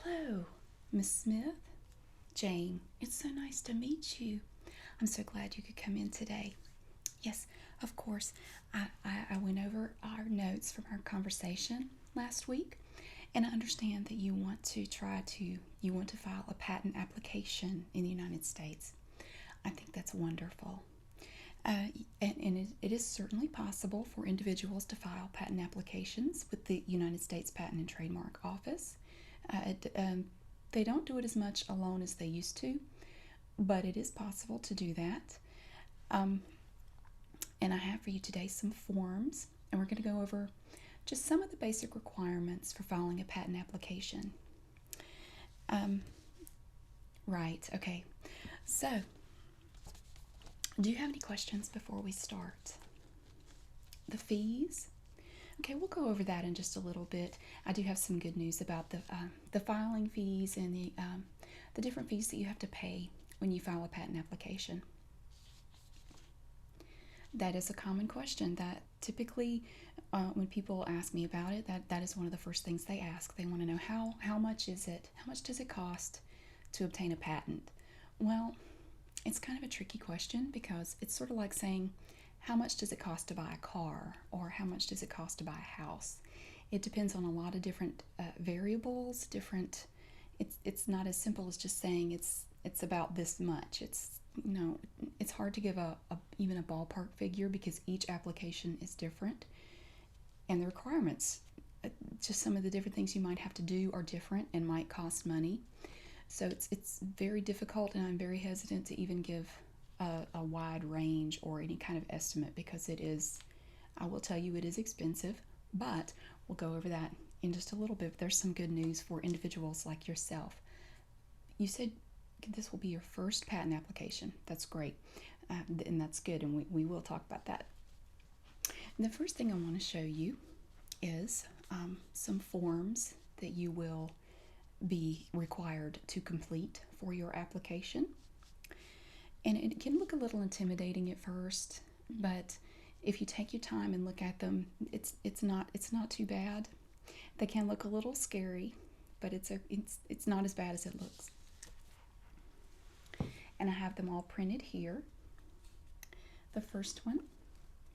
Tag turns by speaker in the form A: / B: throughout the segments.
A: Hello, Miss Smith. Jane, it's so nice to meet you. I'm so glad you could come in today. Yes, of course. I went over our notes from our conversation last week, and I understand that you want to file a patent application in the United States. I think that's wonderful. And it is certainly possible for individuals to file patent applications with the United States Patent and Trademark Office. They don't do it as much alone as they used to, but it is possible to do that. Um, and I have for you today some forms, and we're going to go over just some of the basic requirements for filing a patent application. Um, right, okay. So, do you have any questions before we start? The fees? Okay, we'll go over that in just a little bit. I do have some good news about the filing fees and the different fees that you have to pay when you file a patent application. That is a common question that typically when people ask me about it, that is one of the first things they ask. They want to know how much is it? How much does it cost to obtain a patent? Well, it's kind of a tricky question because it's sort of like saying, how much does it cost to buy a car, or how much does it cost to buy a house? It depends on a lot of different variables. It's not as simple as just saying it's about this much. It's hard to give even a ballpark figure because each application is different, and the requirements, just some of the different things you might have to do are different and might cost money. So it's very difficult, and I'm very hesitant to even give a wide range or any kind of estimate because I will tell you, it is expensive, but we'll go over that in just a little bit. There's some good news for individuals like yourself. You said this will be your first patent application. That's great, and that's good, and we will talk about that. And the first thing I want to show you is some forms that you will be required to complete for your application. And it can look a little intimidating at first, but if you take your time and look at them, it's not too bad. They can look a little scary, but it's not as bad as it looks. And I have them all printed here. The first one,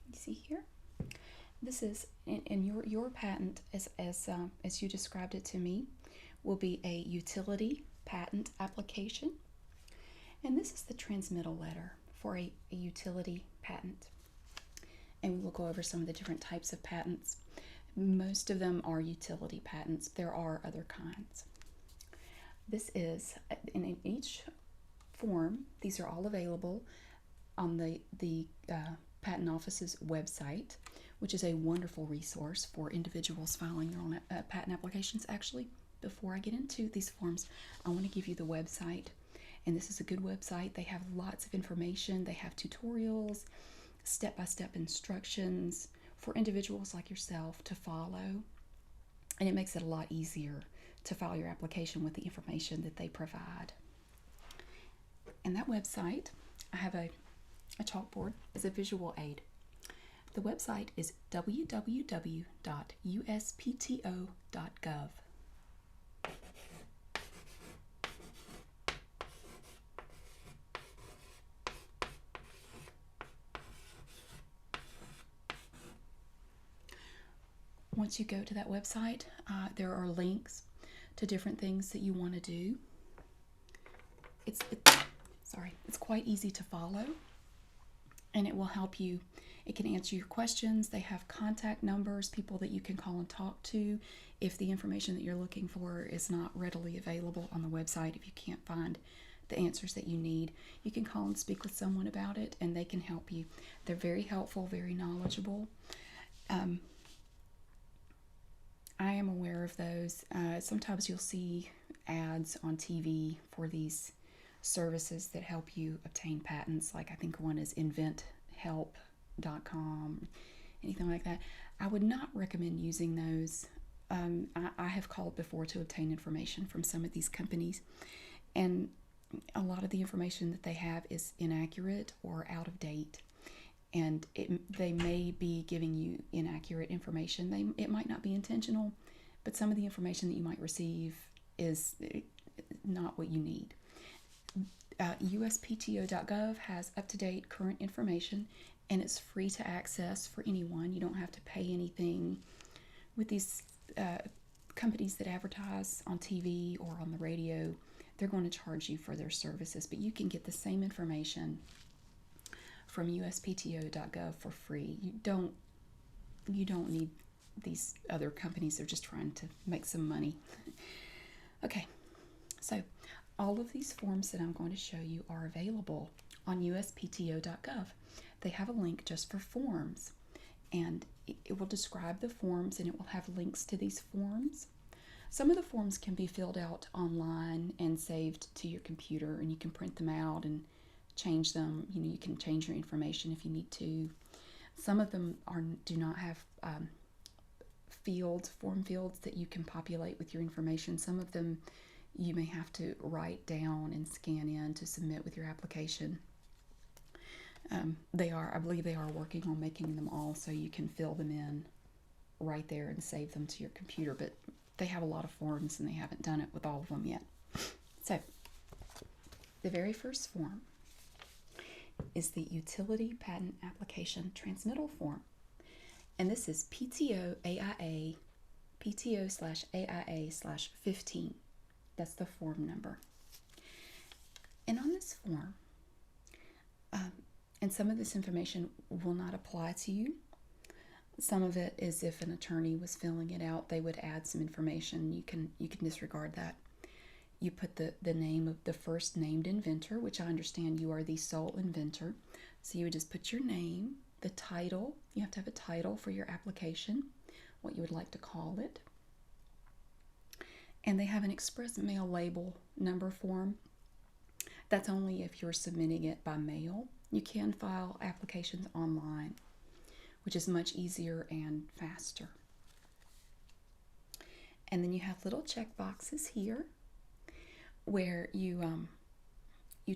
A: you see here. This is in your patent as you described it to me, will be a utility patent application. And this is the transmittal letter for a utility patent. And we will go over some of the different types of patents. Most of them are utility patents. There are other kinds. This is, in each form, these are all available on the Patent Office's website, which is a wonderful resource for individuals filing their own patent applications. Actually, before I get into these forms, I want to give you the website. And this is a good website. They have lots of information. They have tutorials, step-by-step instructions for individuals like yourself to follow. And it makes it a lot easier to file your application with the information that they provide. And that website, I have a chalkboard as a visual aid. The website is www.uspto.gov. Once you go to that website, there are links to different things that you want to do. It's quite easy to follow, and it will help you. It can answer your questions. They have contact numbers, people that you can call and talk to if the information that you're looking for is not readily available on the website. If you can't find the answers that you need, you can call and speak with someone about it, and they can help you. They're very helpful, very knowledgeable. I am aware of those. Sometimes you'll see ads on TV for these services that help you obtain patents. Like I think one is inventhelp.com, anything like that. I would not recommend using those. I have called before to obtain information from some of these companies, and a lot of the information that they have is inaccurate or out of date. And they may be giving you inaccurate information. It might not be intentional, but some of the information that you might receive is not what you need. USPTO.gov has up-to-date current information, and it's free to access for anyone. You don't have to pay anything. With these companies that advertise on TV or on the radio, they're going to charge you for their services, but you can get the same information from USPTO.gov for free. You don't need these other companies. They're just trying to make some money. Okay, so all of these forms that I'm going to show you are available on USPTO.gov. They have a link just for forms, and it will describe the forms, and it will have links to these forms. Some of the forms can be filled out online and saved to your computer, and you can print them out and change them. You can change your information if you need to. Some of them do not have form fields that you can populate with your information. Some of them you may have to write down and scan in to submit with your application. I believe they are working on making them all so you can fill them in right there and save them to your computer, but they have a lot of forms and they haven't done it with all of them yet. So, the very first form is the Utility Patent Application Transmittal Form. And this is PTO/AIA/15. That's the form number. And on this form, and some of this information will not apply to you. Some of it is if an attorney was filling it out, they would add some information. You can disregard that. You put the name of the first named inventor, which I understand you are the sole inventor. So you would just put your name, the title. You have to have a title for your application, what you would like to call it. And they have an express mail label number form. That's only if you're submitting it by mail. You can file applications online, which is much easier and faster. And then you have little check boxes here where you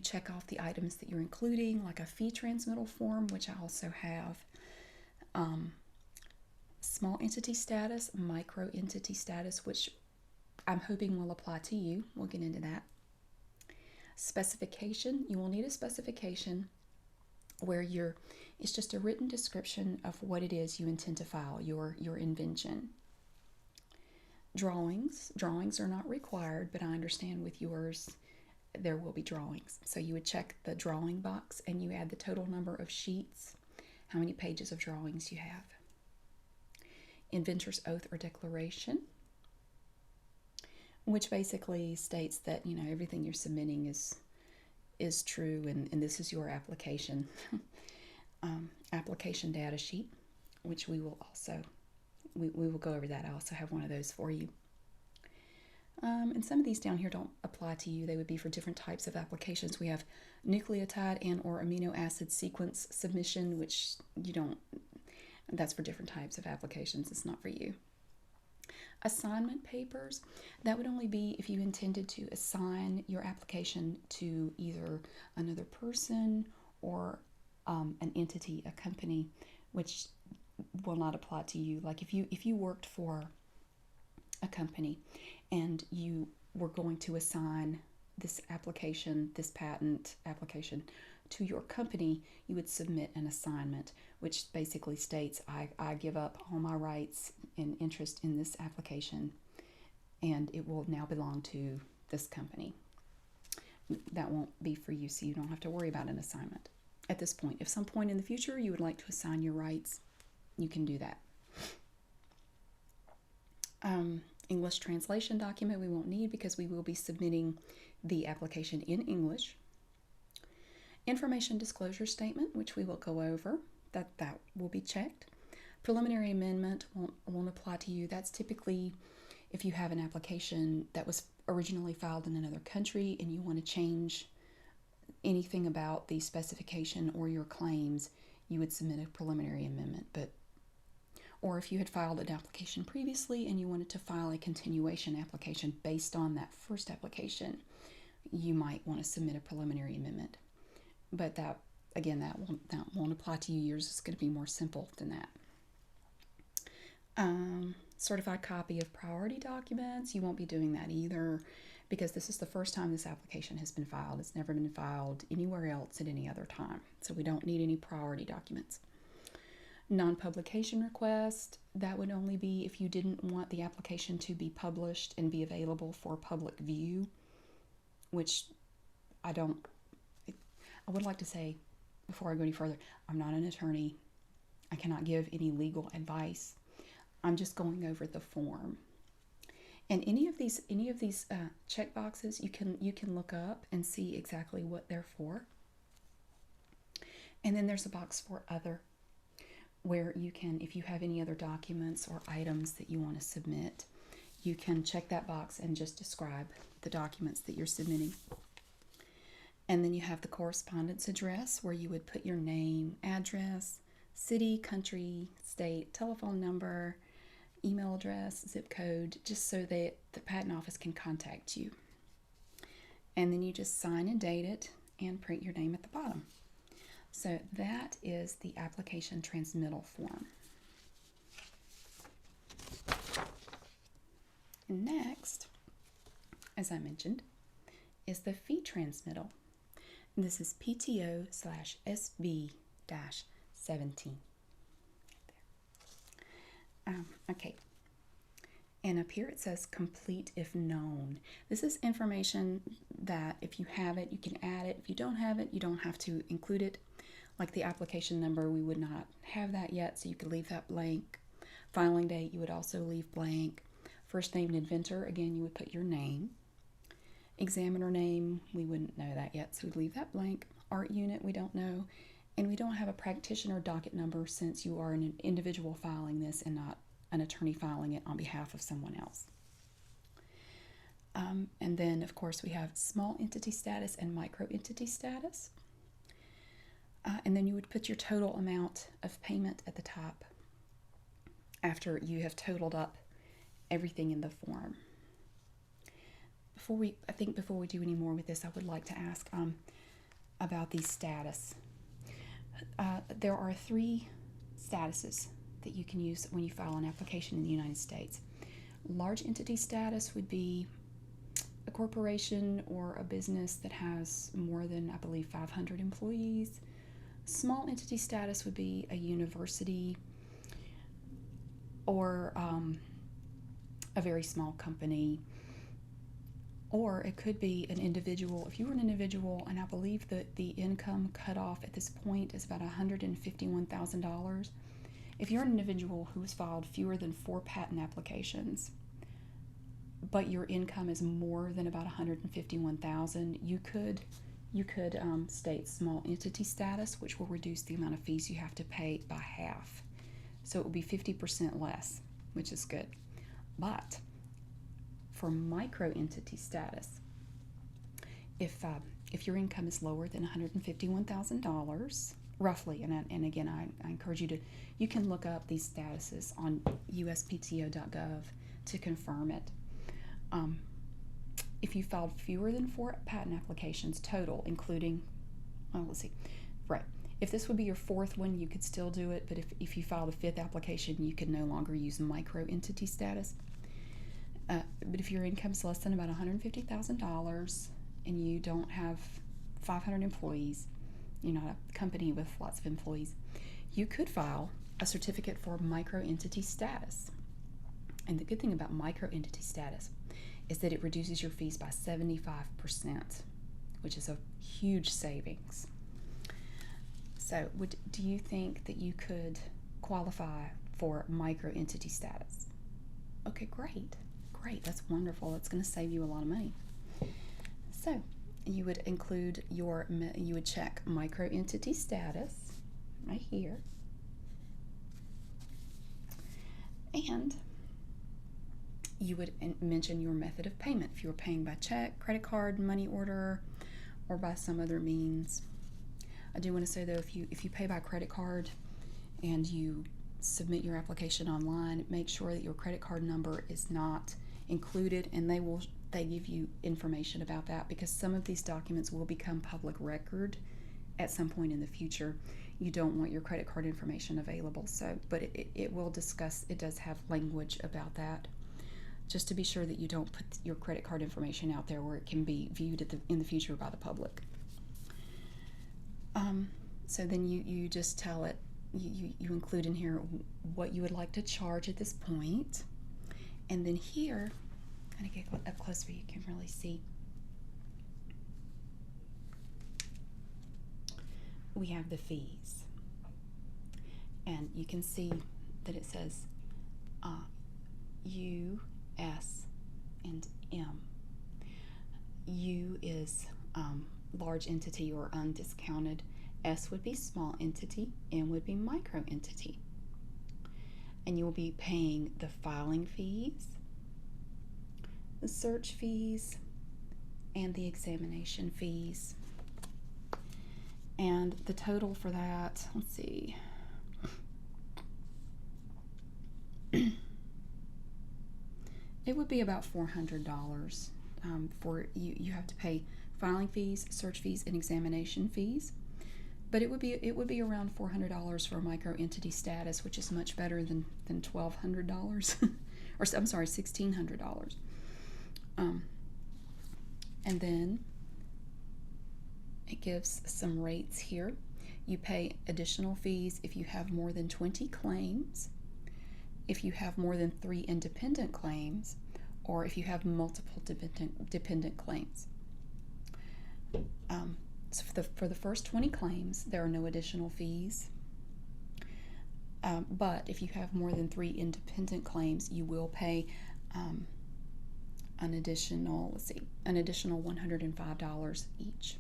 A: check off the items that you're including, like a fee transmittal form, which I also have. Small entity status, micro entity status, which I'm hoping will apply to you. We'll get into that. Specification, you will need a specification where it's just a written description of what it is you intend to file, your invention. Drawings are not required, but I understand with yours there will be drawings. So you would check the drawing box and you add the total number of sheets, how many pages of drawings you have. Inventor's oath or declaration, which basically states that everything you're submitting is true and this is your application. Application data sheet, which we will go over that. I also have one of those for you. And some of these down here don't apply to you. They would be for different types of applications. We have nucleotide and or amino acid sequence submission, which that's for different types of applications. It's not for you. Assignment papers, that would only be if you intended to assign your application to either another person or an entity, a company, which will not apply to you. Like if you worked for a company and you were going to assign this patent application to your company, you would submit an assignment, which basically states I give up all my rights and interest in this application and it will now belong to this company. That won't be for you, so you don't have to worry about an assignment at this point. If some point in the future you would like to assign your rights, you can do that. English translation document we won't need because we will be submitting the application in English. Information disclosure statement, which we will go over, that will be checked. Preliminary amendment won't apply to you. That's typically if you have an application that was originally filed in another country and you want to change anything about the specification or your claims, you would submit a preliminary amendment. Or if you had filed an application previously and you wanted to file a continuation application based on that first application, you might want to submit a preliminary amendment. But that won't apply to you. Yours is going to be more simple than that. Certified copy of priority documents, you won't be doing that either because this is the first time this application has been filed. It's never been filed anywhere else at any other time. So we don't need any priority documents. Non-publication request, that would only be if you didn't want the application to be published and be available for public view, which I would like to say before I go any further, I'm not an attorney. I cannot give any legal advice. I'm just going over the form. And any of these check boxes you can look up and see exactly what they're for. And then there's a box for other, where you can, if you have any other documents or items that you want to submit, you can check that box and just describe the documents that you're submitting. And then you have the correspondence address where you would put your name, address, city, country, state, telephone number, email address, zip code, just so that the patent office can contact you. And then you just sign and date it and print your name at the bottom. So that is the application transmittal form. And next, as I mentioned, is the fee transmittal. And this is PTO/SB-17. Okay. And up here it says complete if known. This is information that if you have it, you can add it. If you don't have it, you don't have to include it. Like the application number, we would not have that yet, so you could leave that blank. Filing date, you would also leave blank. First name and inventor, again, you would put your name. Examiner name, we wouldn't know that yet, so we'd leave that blank. Art unit, we don't know. And we don't have a practitioner docket number since you are an individual filing this and not an attorney filing it on behalf of someone else. And then, of course, we have small entity status and micro entity status. And then you would put your total amount of payment at the top after you have totaled up everything in the form. Before we do any more with this, I would like to ask about the status. There are 3 statuses that you can use when you file an application in the United States. Large entity status would be a corporation or a business that has more than, I believe, 500 employees. Small entity status would be a university or a very small company, or it could be an individual. If you were an individual, and I believe that the income cutoff at this point is about $151,000. If you're an individual who has filed fewer than 4 patent applications, but your income is more than about $151,000, you could state small entity status, which will reduce the amount of fees you have to pay by half. So it will be 50% less, which is good. But for micro entity status, if your income is lower than $151,000, roughly, and again, I encourage you can look up these statuses on uspto.gov to confirm it. If you filed fewer than 4 patent applications total, including, if this would be your 4th one, you could still do it, but if you filed a 5th application, you could no longer use micro entity status. But if your income is less than about $150,000 and you don't have 500 employees, you're not a company with lots of employees, you could file a certificate for micro entity status. And the good thing about micro entity status is that it reduces your fees by 75%, which is a huge savings. So do you think that you could qualify for micro entity status? Okay, great. That's wonderful. That's going to save you a lot of money. So you would you would check micro entity status right here. And you would mention your method of payment. If you were paying by check, credit card, money order, or by some other means. I do want to say though, if you pay by credit card and you submit your application online, make sure that your credit card number is not included, and they give you information about that, because some of these documents will become public record at some point in the future. you don't want your credit card information available. So, but it will discuss, it does have language about that, just to be sure that you don't put your credit card information out there where it can be viewed in the future by the public. So then you just tell it, you include in here what you would like to charge at this point. And then here, I'm going to get up close where you can really see. We have the fees. And you can see that it says U, S, and M. U is large entity or undiscounted. S would be small entity. M would be micro entity. And you will be paying the filing fees, the search fees, and the examination fees. And the total for that, let's see. It would be about $400 for you. You have to pay filing fees, search fees, and examination fees. But it would be around $400 for a micro entity status, which is much better than $1,200, or I'm sorry, $1,600. And then it gives some rates here. You pay additional fees if you have more than 20 claims, if you have more than 3 independent claims, or if you have multiple dependent claims. So for the first 20 claims, there are no additional fees. But if you have more than 3 independent claims, you will pay an additional $105 each.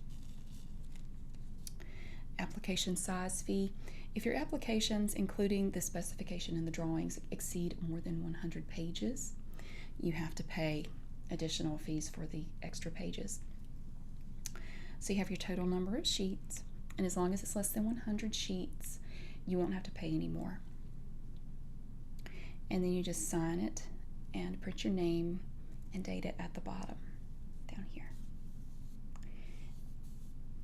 A: Application size fee. If your applications, including the specification and the drawings, exceed more than 100 pages, you have to pay additional fees for the extra pages. So you have your total number of sheets, and as long as it's less than 100 sheets, you won't have to pay any more. And then you just sign it and print your name and date it at the bottom down here.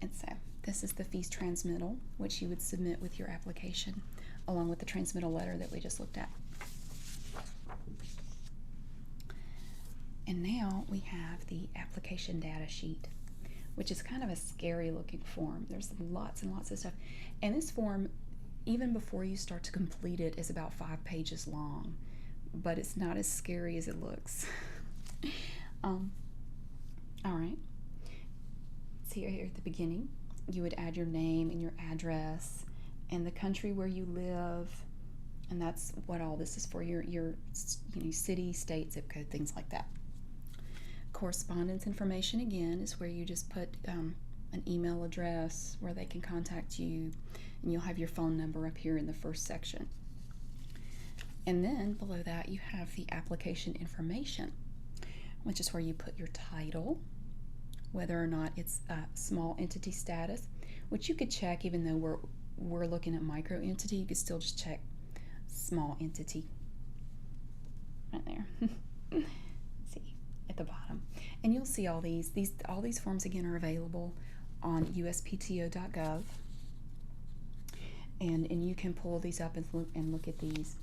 A: And so this is the fees transmittal, which you would submit with your application along with the transmittal letter that we just looked at. And now we have the application data sheet, which is kind of a scary looking form. There's lots and lots of stuff. And this form, even before you start to complete it, is about 5 pages long, but it's not as scary as it looks. All right. So here at the beginning, you would add your name and your address and the country where you live, and that's what all this is for, your city, state, zip code, things like that. Correspondence information, again, is where you just put an email address where they can contact you, and you'll have your phone number up here in the first section. And then below that you have the application information, which is where you put your title, whether or not it's a small entity status, which you could check. Even though we're looking at micro entity, you could still just check small entity right there. See at the bottom, and you'll see all these forms again are available on uspto.gov, and you can pull these up and look at these,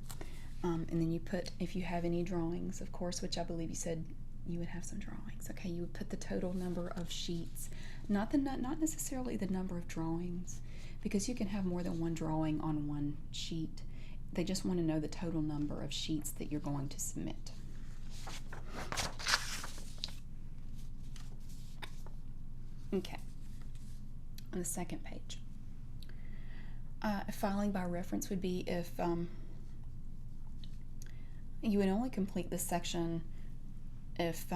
A: and then you put, if you have any drawings, of course, which I believe you said you would have some drawings. Okay, you would put the total number of sheets, not necessarily the number of drawings, because you can have more than one drawing on one sheet. They just want to know the total number of sheets that you're going to submit. Okay, on the second page, filing by reference would be if you would only complete this section if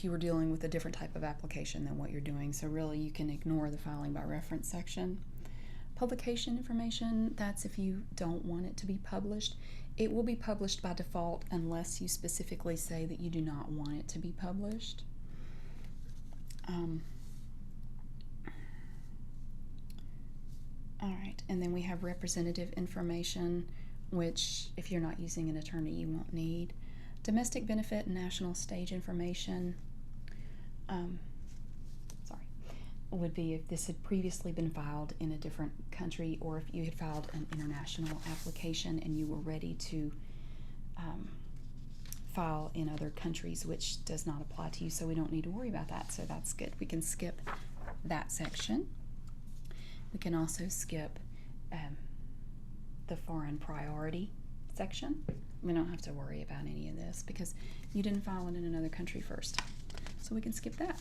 A: you were dealing with a different type of application than what you're doing. So really you can ignore the filing by reference section. Publication information, that's if you don't want it to be published. It will be published by default unless you specifically say that you do not want it to be published. All right, and then we have representative information, which if you're not using an attorney you won't need. Domestic benefit and national stage information. would be if this had previously been filed in a different country, or if you had filed an international application and you were ready to file in other countries, which does not apply to you, so we don't need to worry about that. So that's good. We can skip that section. We can also skip the foreign priority section. We don't have to worry about any of this because you didn't file it in another country first. So we can skip that.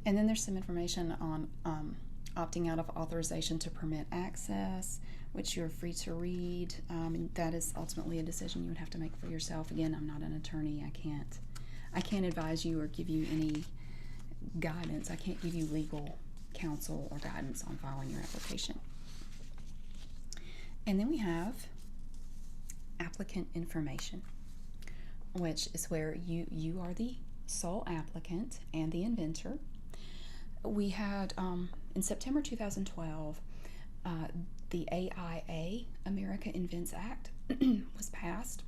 A: And then there's some information on opting out of authorization to permit access, which you're free to read. And that is ultimately a decision you would have to make for yourself. Again, I'm not an attorney. I can't advise you or give you any guidance. I can't give you legal counsel or guidance on filing your application. And then we have applicant information, which is where you are the sole applicant and the inventor. We had, in September 2012, the AIA, America Invents Act, was passed,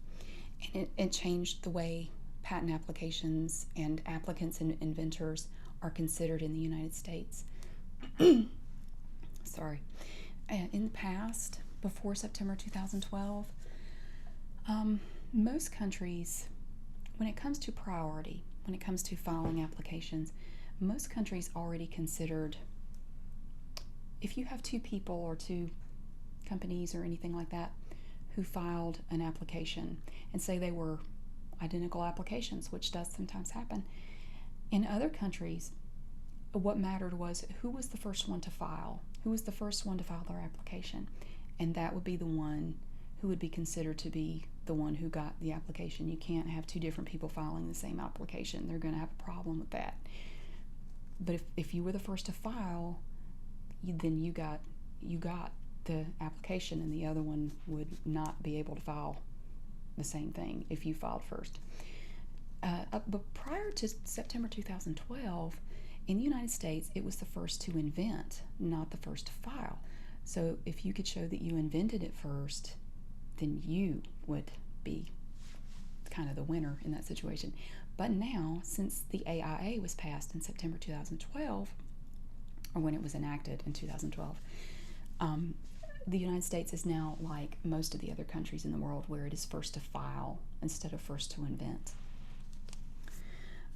A: and it changed the way patent applications and applicants and inventors are considered in the United States. Sorry. In the past, before September 2012, most countries, when it comes to priority, when it comes to filing applications, most countries already considered, if you have two people or two companies or anything like that who filed an application, and say they were identical applications, which does sometimes happen, in other countries, what mattered was who was the first one to file, their application, and that would be the one who would be considered to be the one who got the application. You can't have two different people filing the same application. They're going to have a problem with that. But if you were the first to file, then you got the application, and the other one would not be able to file the same thing if you filed first. But prior to September 2012, in the United States, it was the first to invent, not the first to file. So if you could show that you invented it first, then you would be kind of the winner in that situation. But now, since the AIA was passed in September 2012, or when it was enacted in 2012, the United States is now like most of the other countries in the world, where it is first to file instead of first to invent.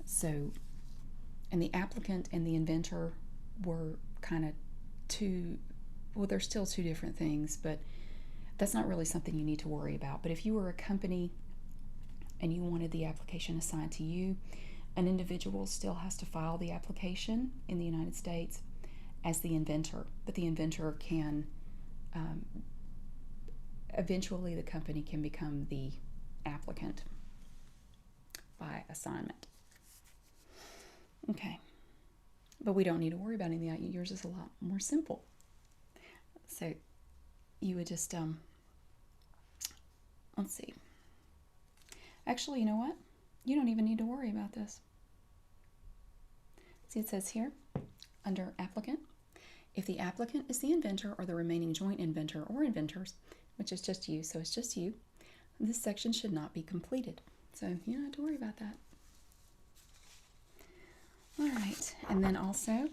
A: So, and the applicant and the inventor were kind of they're still two different things, but that's not really something you need to worry about. But if you were a company and you wanted the application assigned to you, an individual still has to file the application in the United States as the inventor, but the inventor can, eventually the company can become the applicant by assignment. Okay, but we don't need to worry about any of that. Yours is a lot more simple. So you would just, let's see. Actually, you know what? You don't even need to worry about this. See, it says here, under applicant, if the applicant is the inventor or the remaining joint inventor or inventors, which is just you, so it's just you, this section should not be completed. So you don't have to worry about that. All right, and then also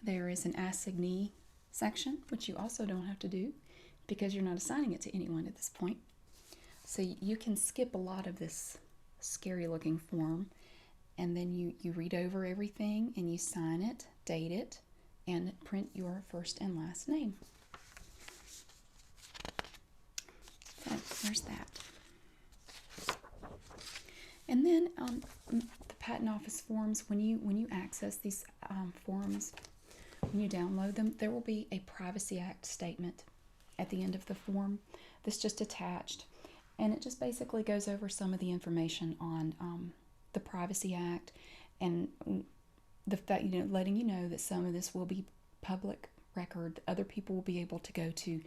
A: there is an assignee section, which you also don't have to do because you're not assigning it to anyone at this point. So you can skip a lot of this scary looking form, and then you read over everything and you sign it, date it, and print your first and last name. So there's that. And then the Patent Office forms, when you access these forms, when you download them, there will be a Privacy Act statement at the end of the form that's just attached. And it just basically goes over some of the information on the Privacy Act, and the fact, letting you know that some of this will be public record. Other people will be able to go to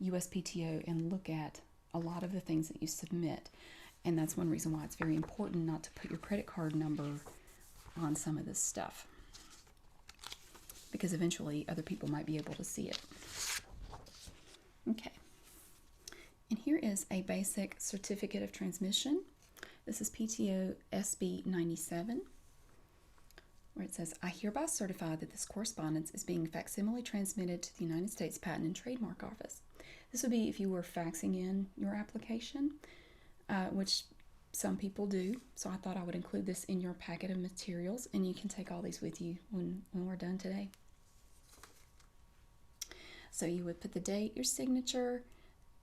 A: USPTO and look at a lot of the things that you submit. And that's one reason why it's very important not to put your credit card number on some of this stuff, because eventually other people might be able to see it. Okay. And here is a basic certificate of transmission. This is PTO SB 97. where it says, I hereby certify that this correspondence is being facsimile transmitted to the United States Patent and Trademark Office. This would be if you were faxing in your application, which some people do. So I thought I would include this in your packet of materials, and you can take all these with you when we're done today. So you would put the date, your signature,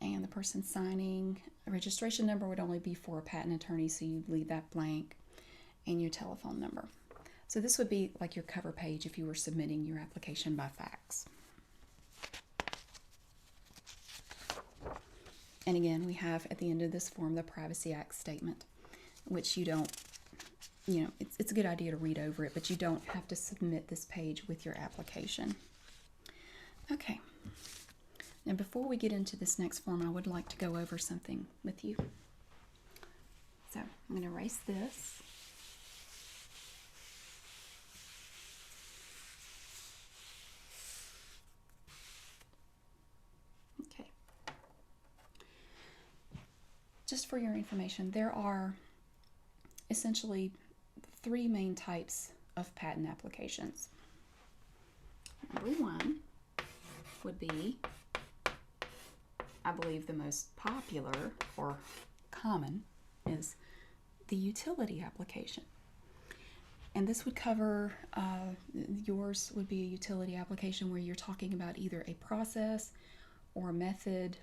A: and the person signing. A registration number would only be for a patent attorney, so you'd leave that blank, and your telephone number. So this would be like your cover page if you were submitting your application by fax. And again, we have at the end of this form the Privacy Act statement, which you don't, it's a good idea to read over it, but you don't have to submit this page with your application. Okay. Now, before we get into this next form, I would like to go over something with you. So I'm going to erase this. Okay. Just for your information, there are essentially 3 main types of patent applications. Number 1 would be, I believe the most popular or common, is the utility application. And this would cover, yours would be a utility application where you're talking about either a process or a method,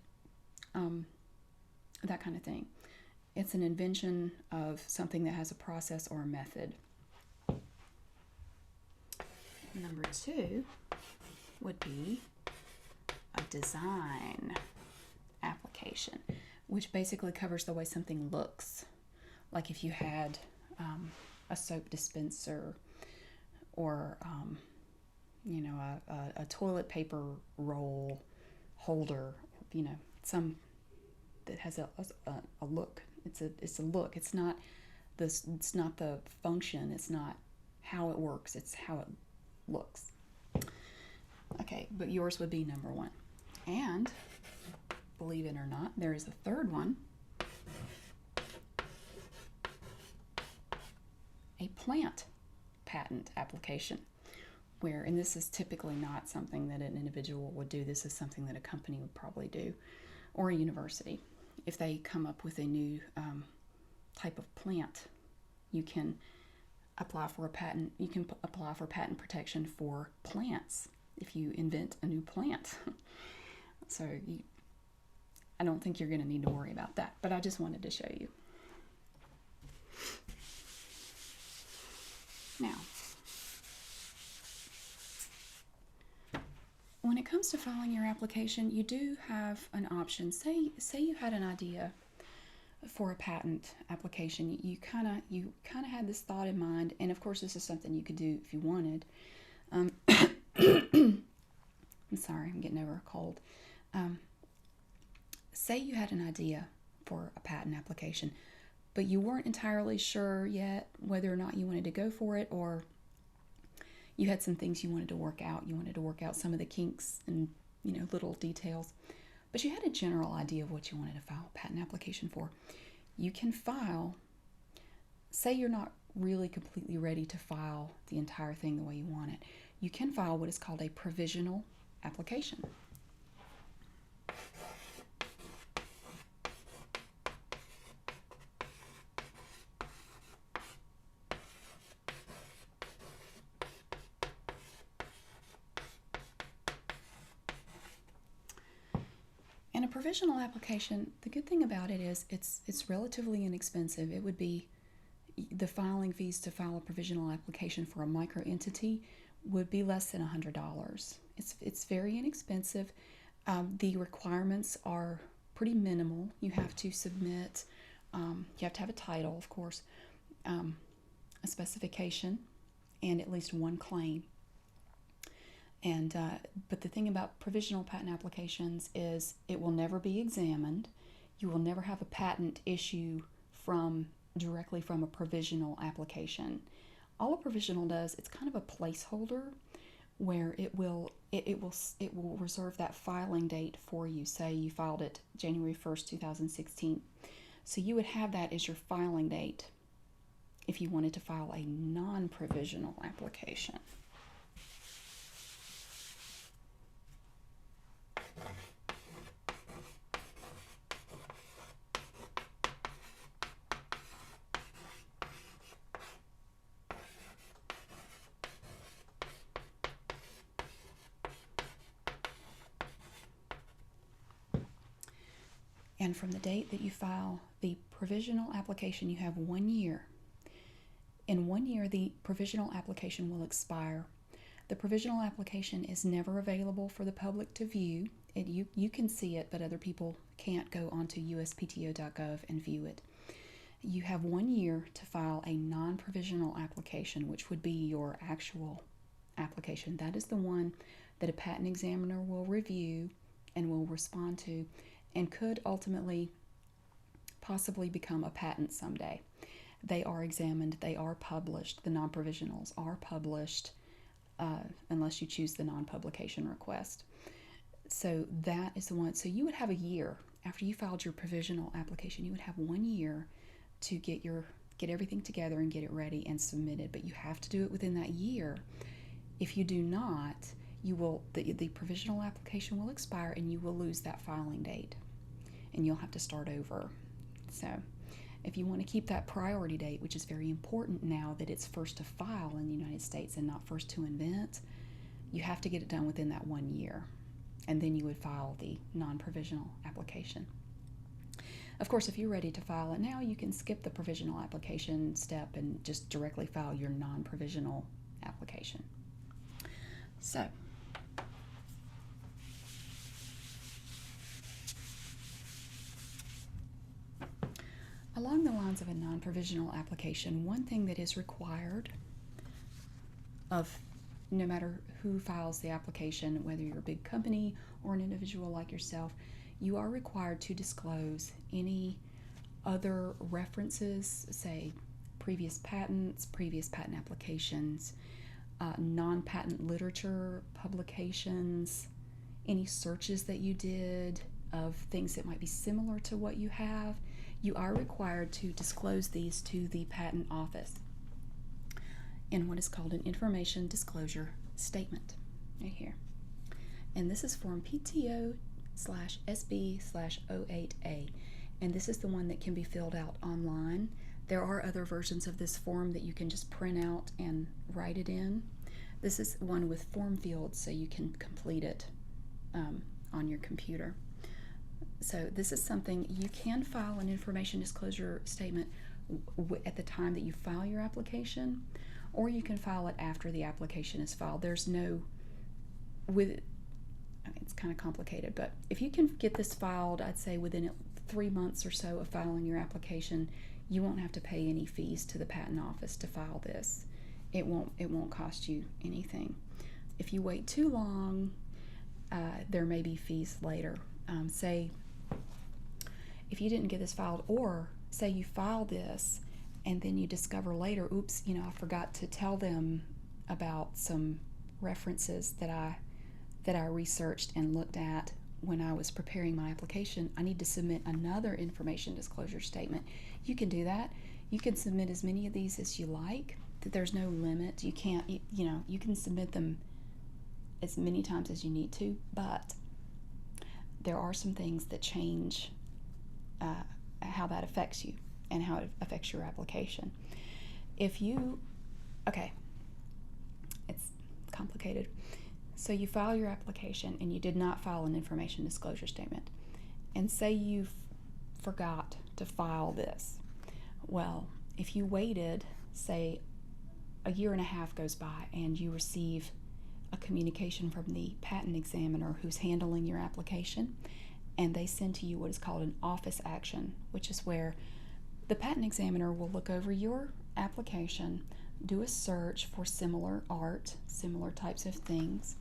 A: that kind of thing. It's an invention of something that has a process or a method. Number 2 would be a design application, which basically covers the way something looks. Like if you had a soap dispenser or a toilet paper roll holder, some that has a look. It's a look. It's not the function. It's not how it works. It's how it looks. Okay, but yours would be number 1. And believe it or not, there is a third one, a plant patent application, and this is typically not something that an individual would do. This is something that a company would probably do, or a university. If they come up with a new type of plant, you can apply for a patent. You can apply for patent protection for plants if you invent a new plant. So I don't think you're going to need to worry about that, but I just wanted to show you. Now, when it comes to filing your application, you do have an option. Say you had an idea for a patent application. You kind of had this thought in mind, and of course, this is something you could do if you wanted. I'm sorry, I'm getting over a cold. Say you had an idea for a patent application, but you weren't entirely sure yet whether or not you wanted to go for it, or you had some things you wanted to work out. You wanted to work out some of the kinks and little details, but you had a general idea of what you wanted to file a patent application for. You can file, say you're not really completely ready to file the entire thing the way you want it, you can file what is called a provisional application. And a provisional application, the good thing about it is it's relatively inexpensive. It would be the filing fees to file a provisional application for a micro entity would be less than $100. It's very inexpensive. The requirements are pretty minimal. You have to submit, you have to have a title, of course, a specification, and at least one claim. And but the thing about provisional patent applications is it will never be examined. You will never have a patent issue directly from a provisional application. All a provisional does, it's kind of a placeholder where it will reserve that filing date for you. Say you filed it January 1st, 2016. So you would have that as your filing date if you wanted to file a non-provisional application. And from the date that you file the provisional application, you have 1 year. In 1 year, the provisional application will expire. The provisional application is never available for the public to view. You can see it, but other people can't go onto uspto.gov and view it. You have 1 year to file a non-provisional application, which would be your actual application. That is the one that a patent examiner will review and will respond to, and could ultimately possibly become a patent someday. They are examined, they are published, the non-provisionals are published, unless you choose the non-publication request. So that is the one. So you would have a year after you filed your provisional application. You would have 1 year to get everything together and get it ready and submitted, but you have to do it within that year. If you do not, the provisional application will expire and you will lose that filing date and you'll have to start over. So if you want to keep that priority date, which is very important now that it's first to file in the United States and not first to invent, you have to get it done within that 1 year, and then you would file the non-provisional application. Of course, if you're ready to file it now, you can skip the provisional application step and just directly file your non-provisional application. So, along the lines of a non-provisional application, one thing that is required of no matter who files the application, whether you're a big company or an individual like yourself, you are required to disclose any other references, say previous patents, previous patent applications, non-patent literature publications, any searches that you did of things that might be similar to what you have. You are required to disclose these to the patent office in what is called an information disclosure statement, right here. And this is form PTO/SB/08A, and this is the one that can be filled out online. There are other versions of this form that you can just print out and write it in. This is one with form fields, so you can complete it on your computer. So this is something you can file an information disclosure statement at the time that you file your application, or you can file it after the application is filed. There's no, it's kind of complicated, but if you can get this filed, I'd say within 3 months or so of filing your application, you won't have to pay any fees to the patent office to file this. It won't cost you anything. If you wait too long, there may be fees later. Say if you didn't get this filed, or say you file this and then you discover later, oops, I forgot to tell them about some references that I researched and looked at when I was preparing my application. I need to submit another information disclosure statement. You can do that. You can submit as many of these as you like. There's no limit. You can't, you can submit them as many times as you need to, but there are some things that change how that affects you and how it affects your application. It's complicated. So you file your application and you did not file an information disclosure statement, and say you forgot to file this. Well, if you waited, say a year and a half goes by and you receive a communication from the patent examiner who's handling your application, and they send to you what is called an office action, which is where the patent examiner will look over your application, do a search for similar art, similar types of things,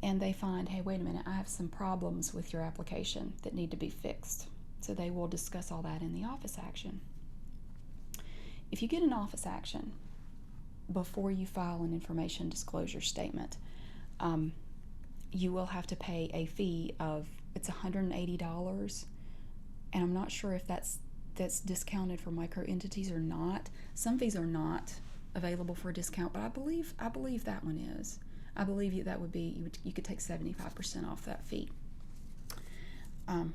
A: and they find, hey, wait a minute, I have some problems with your application that need to be fixed. So they will discuss all that in the office action. If you get an office action before you file an information disclosure statement, you will have to pay a fee of, it's $180, and I'm not sure if that's that's discounted for micro entities or not. Some fees are not available for a discount, but I believe that one is. I believe that would be you could take 75% off that fee.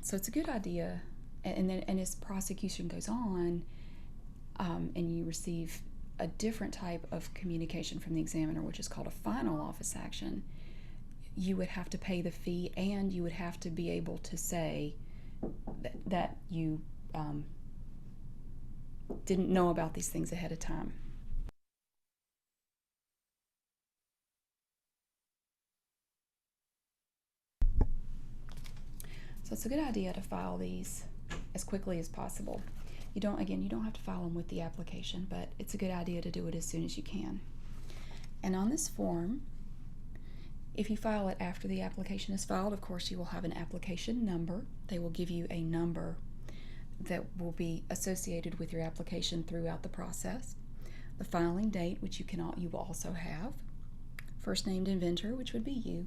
A: So it's a good idea, and as prosecution goes on, and you receive a different type of communication from the examiner, which is called a final office action, you would have to pay the fee, and you would have to be able to say that you didn't know about these things ahead of time. So it's a good idea to file these as quickly as possible. You don't have to file them with the application, but it's a good idea to do it as soon as you can. And on this form, if you file it after the application is filed, of course you will have an application number. They will give you a number that will be associated with your application throughout the process. The filing date, which you will also have. First named inventor, which would be you.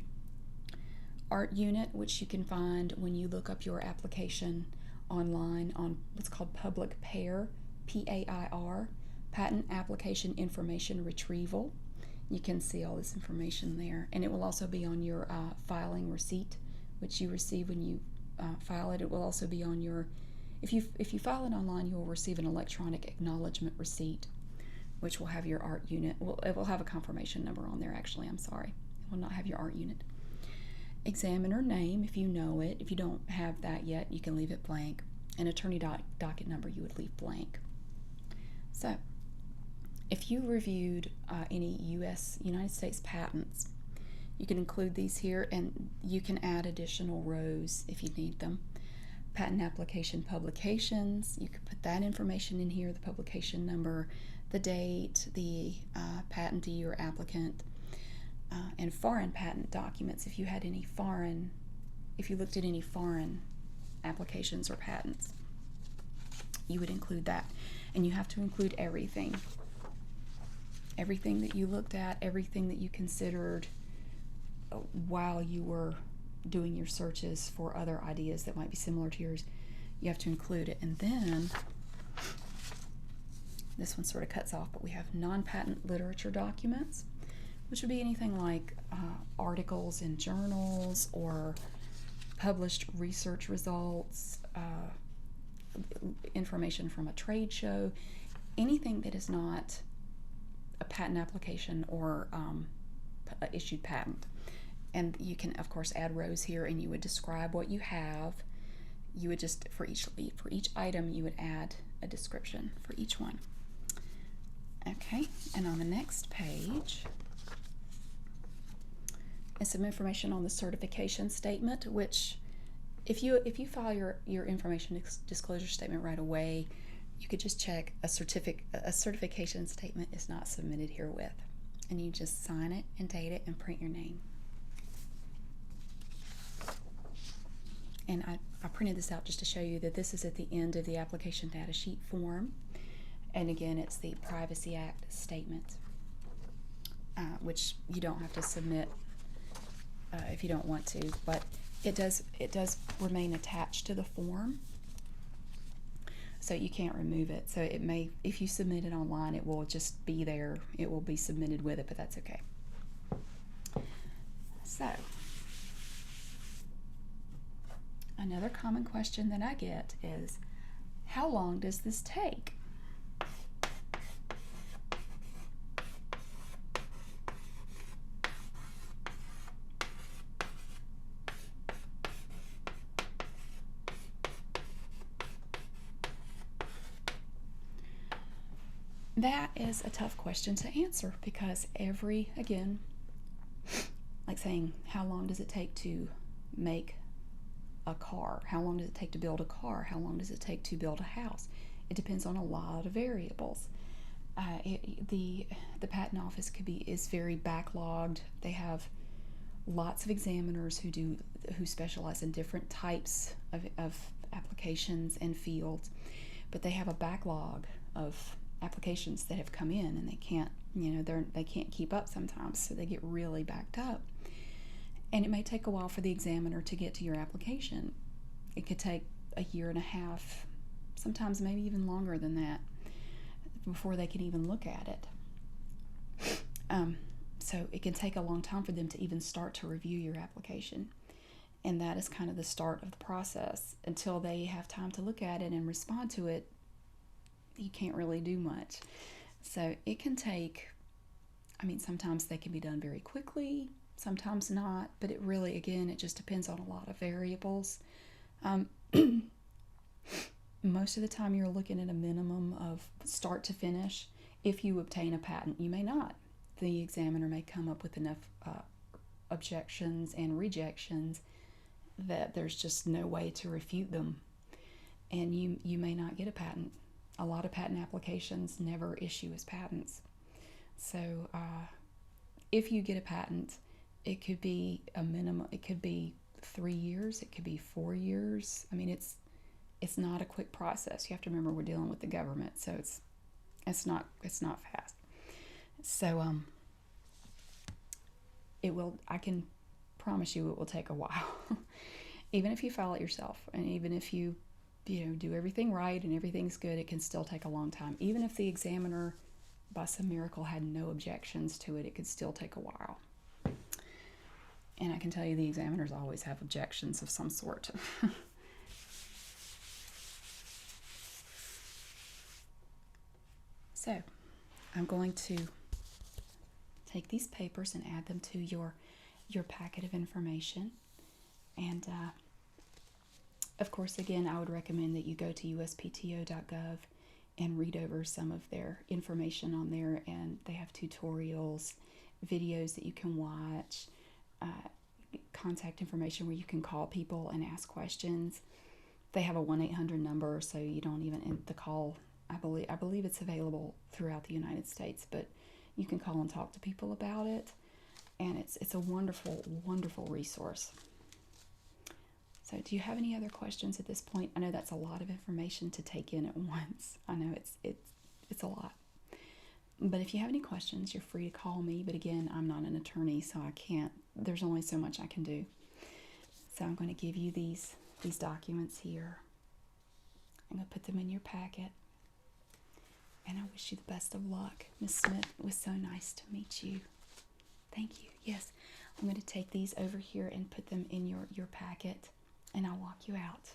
A: Art unit, which you can find when you look up your application online on what's called Public PAIR, PAIR, Patent Application Information Retrieval. You can see all this information there, and it will also be on your filing receipt, which you receive when you file it. It will also be on your, if you file it online, you will receive an electronic acknowledgement receipt, which will have your art unit. Well, it will have a confirmation number on there. Actually, I'm sorry, it will not have your art unit. Examiner name, if you know it. If you don't have that yet, you can leave it blank. And attorney docket number, you would leave blank. So, if you reviewed any United States patents, you can include these here, and you can add additional rows if you need them. Patent application publications, you could put that information in here, the publication number, the date, the patentee or applicant, and foreign patent documents. If you looked at any foreign applications or patents, you would include that. And you have to include everything that you looked at, everything that you considered while you were doing your searches for other ideas that might be similar to yours. You have to include it. And then this one sort of cuts off, but we have non-patent literature documents, which would be anything like articles in journals or published research results, information from a trade show, anything that is not a patent application or issued patent. And you can, of course, add rows here, and you would describe what you have. You would just, for each item, you would add a description for each one. Okay, and on the next page is some information on the certification statement, which if you file your information disclosure statement right away, you could just check a certification statement is not submitted herewith, and you just sign it and date it and print your name. And I printed this out just to show you that this is at the end of the application data sheet form. And again, it's the Privacy Act statement, which you don't have to submit if you don't want to, but it does remain attached to the form, so you can't remove it. So it may, if you submit it online, it will just be there. It will be submitted with it, but that's okay. So another common question that I get is, how long does this take? That is a tough question to answer, because again, like saying, how long does it take to make a car? How long does it take to build a car? How long does it take to build a house? It depends on a lot of variables. The patent office is very backlogged. They have lots of examiners who specialize in different types of applications and fields, but they have a backlog of applications that have come in, and they can't keep up sometimes, so they get really backed up. And it may take a while for the examiner to get to your application. It could take a year and a half sometimes maybe even longer than that before they can even look at it. So it can take a long time for them to even start to review your application. And that is kind of the start of the process. Until they have time to look at it and respond to it, you can't really do much. So it can take, sometimes they can be done very quickly, sometimes not, but it really, again, it just depends on a lot of variables. Um, Most of the time, you're looking at a minimum of start to finish. If you obtain a patent, you may not. The examiner may come up with enough objections and rejections that there's just no way to refute them, and you may not get a patent. A lot of patent applications never issue as patents. So if you get a patent, it could be a minimum. It could be 3 years. It could be 4 years. It's not a quick process. You have to remember we're dealing with the government, so it's not fast. So it will. I can promise you it will take a while. Even if you file it yourself, and even if you do everything right and everything's good, it can still take a long time. Even if the examiner by some miracle had no objections to it, it could still take a while. And I can tell you the examiners always have objections of some sort. So I'm going to take these papers and add them to your packet of information. And of course, again, I would recommend that you go to uspto.gov and read over some of their information on there. And they have tutorials, videos that you can watch, contact information where you can call people and ask questions. They have a 1-800 number, so you don't even end the call. I believe it's available throughout the United States, but you can call and talk to people about it. And it's a wonderful, wonderful resource. So do you have any other questions at this point? I know that's a lot of information to take in at once. I know it's a lot. But if you have any questions, you're free to call me. But again, I'm not an attorney, so I can't. There's only so much I can do. So I'm going to give you these documents here. I'm going to put them in your packet. And I wish you the best of luck. Miss Smith, it was so nice to meet you. Thank you. Yes, I'm going to take these over here and put them in your packet. And I'll walk you out.